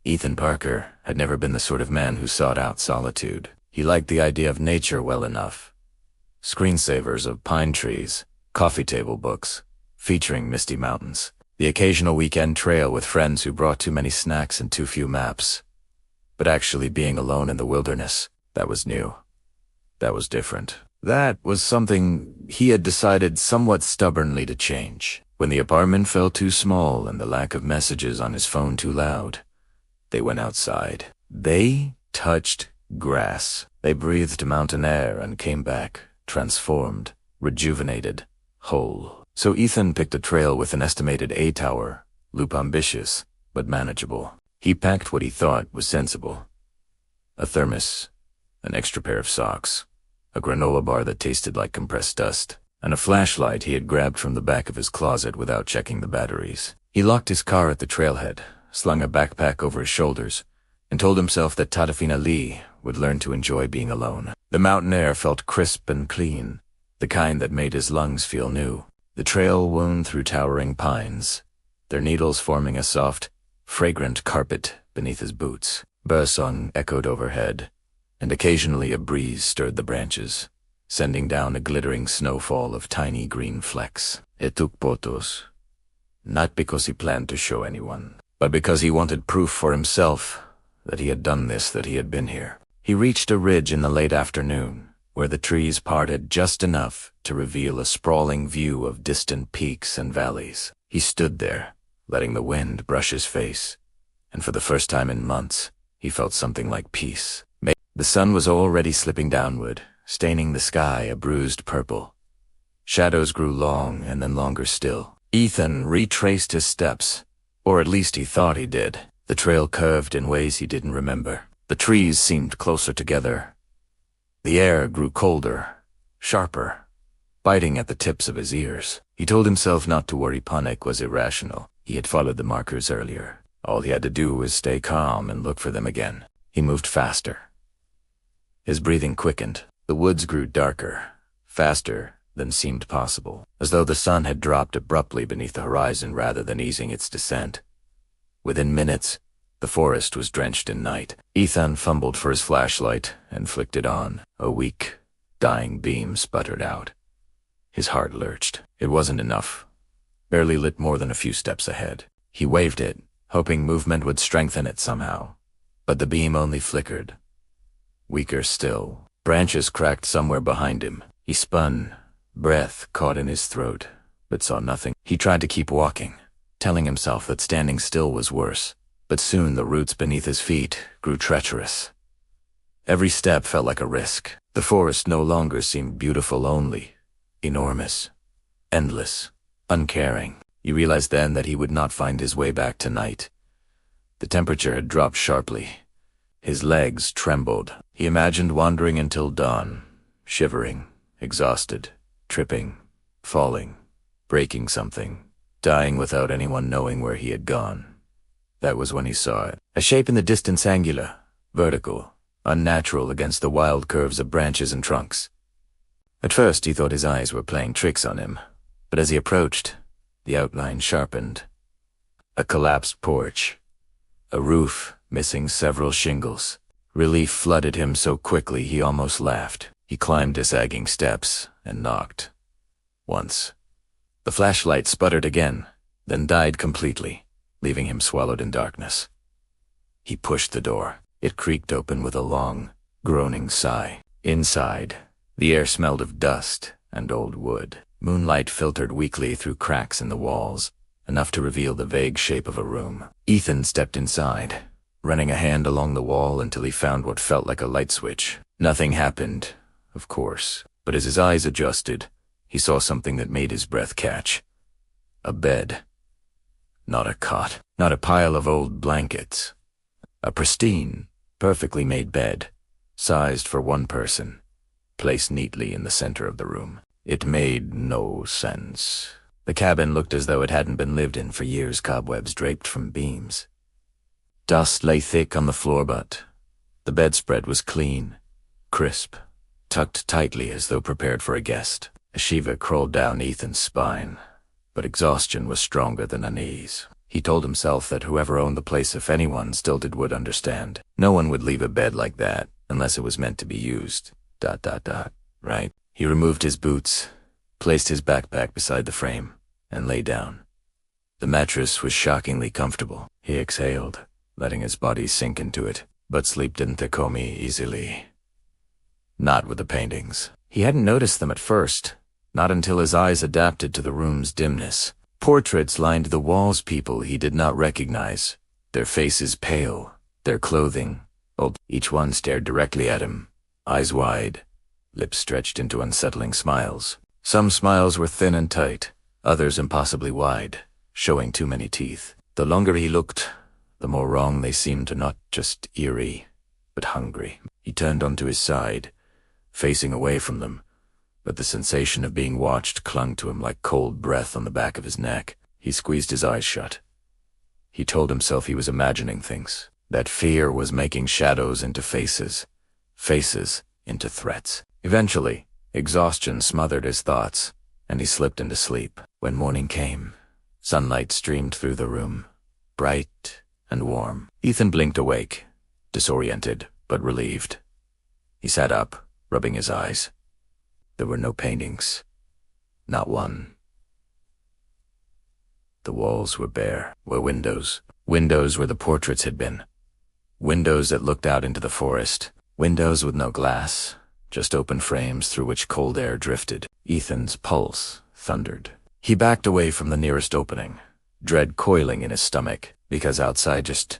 Ethan Parker had never been the sort of man who sought out solitude. He liked the idea of nature well enough. Screensavers of pine trees, coffee table books, featuring misty mountains, the occasional weekend trail with friends who brought too many snacks and too few maps. But actually being alone in the wilderness, that was new. That was different. That was something he had decided somewhat stubbornly to change. When the apartment felt too small and the lack of messages on his phone too loud, they went outside. They touched grass. They breathed mountain air and came back, transformed, rejuvenated, whole. So Ethan picked a trail with an estimated 8-hour loop, ambitious, but manageable. He packed what he thought was sensible. A thermos, an extra pair of socks, a granola bar that tasted like compressed dust, and a flashlight he had grabbed from the back of his closet without checking the batteries. He locked his car at the trailhead, slung a backpack over his shoulders, and told himself that Tadafina Lee would learn to enjoy being alone. The mountain air felt crisp and clean, the kind that made his lungs feel new. The trail wound through towering pines, their needles forming a soft, fragrant carpet beneath his boots. Birdsong echoed overhead, and occasionally a breeze stirred the branches, sending down a glittering snowfall of tiny green flecks. He took photos, not because he planned to show anyone, but because he wanted proof for himself that he had done this, that he had been here. He reached a ridge in the late afternoon, where the trees parted just enough to reveal a sprawling view of distant peaks and valleys. He stood there, letting the wind brush his face, and for the first time in months, he felt something like peace. The sun was already slipping downward, staining the sky a bruised purple. Shadows grew long and then longer still. Ethan retraced his steps, or at least he thought he did. The trail curved in ways he didn't remember. The trees seemed closer together. The air grew colder, sharper, biting at the tips of his ears. He told himself not to worry. Panic was irrational. He had followed the markers earlier. All he had to do was stay calm and look for them again. He moved faster. His breathing quickened. The woods grew darker, faster than seemed possible, as though the sun had dropped abruptly beneath the horizon rather than easing its descent. Within minutes, the forest was drenched in night. Ethan fumbled for his flashlight and flicked it on. A weak, dying beam sputtered out. His heart lurched. It wasn't enough. Barely lit more than a few steps ahead. He waved it, hoping movement would strengthen it somehow. But the beam only flickered. Weaker still. Branches cracked somewhere behind him. He spun, breath caught in his throat, but saw nothing. He tried to keep walking, telling himself that standing still was worse. But soon the roots beneath his feet grew treacherous. Every step felt like a risk. The forest no longer seemed beautiful only. Enormous. Endless. Uncaring. He realized then that he would not find his way back tonight. The temperature had dropped sharply. His legs trembled. He imagined wandering until dawn, shivering, exhausted, tripping, falling, breaking something, dying without anyone knowing where he had gone. That was when he saw it. A shape in the distance, angular, vertical, unnatural against the wild curves of branches and trunks. At first he thought his eyes were playing tricks on him, but as he approached, the outline sharpened. A collapsed porch. A roof missing several shingles. Relief flooded him so quickly he almost laughed. He climbed the sagging steps and knocked. Once. The flashlight sputtered again, then died completely, leaving him swallowed in darkness. He pushed the door. It creaked open with a long, groaning sigh. Inside, the air smelled of dust and old wood. Moonlight filtered weakly through cracks in the walls, enough to reveal the vague shape of a room. Ethan stepped inside, running a hand along the wall until he found what felt like a light switch. Nothing happened, of course, but as his eyes adjusted, he saw something that made his breath catch. A bed. Not a cot, not a pile of old blankets. A pristine, perfectly made bed, sized for one person, placed neatly in the center of the room. It made no sense. The cabin looked as though it hadn't been lived in for years, cobwebs draped from beams. Dust lay thick on the floor, but the bedspread was clean, crisp, tucked tightly as though prepared for a guest. A shiver crawled down Ethan's spine, but exhaustion was stronger than unease. He told himself that whoever owned the place, if anyone, still would understand. No one would leave a bed like that unless it was meant to be used. ... Right? He removed his boots, placed his backpack beside the frame, and lay down. The mattress was shockingly comfortable. He exhaled, letting his body sink into it, but sleep didn't come easily. Not with the paintings. He hadn't noticed them at first, not until his eyes adapted to the room's dimness. Portraits lined the walls, people he did not recognize, their faces pale, their clothing old. Each one stared directly at him, eyes wide, lips stretched into unsettling smiles. Some smiles were thin and tight, others impossibly wide, showing too many teeth. The longer he looked, the more wrong they seemed to, not just eerie, but hungry. He turned onto his side, facing away from them, but the sensation of being watched clung to him like cold breath on the back of his neck. He squeezed his eyes shut. He told himself he was imagining things, that fear was making shadows into faces, faces into threats. Eventually, exhaustion smothered his thoughts, and he slipped into sleep. When morning came, sunlight streamed through the room, bright and warm. Ethan blinked awake, disoriented but relieved. He sat up, rubbing his eyes. There were no paintings. Not one. The walls were bare, were windows. Windows where the portraits had been. Windows that looked out into the forest. Windows with no glass, just open frames through which cold air drifted. Ethan's pulse thundered. He backed away from the nearest opening, dread coiling in his stomach, because outside just...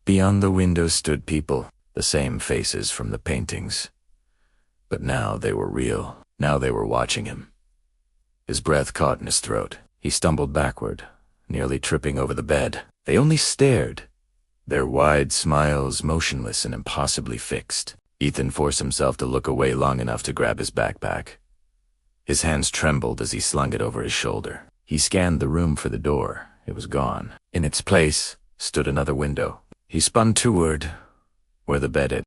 Beyond the window stood people, the same faces from the paintings. But now they were real. Now they were watching him. His breath caught in his throat. He stumbled backward, nearly tripping over the bed. They only stared, their wide smiles motionless and impossibly fixed. Ethan forced himself to look away long enough to grab his backpack. His hands trembled as he slung it over his shoulder. He scanned the room for the door. It was gone. In its place stood another window. He spun toward where the bed had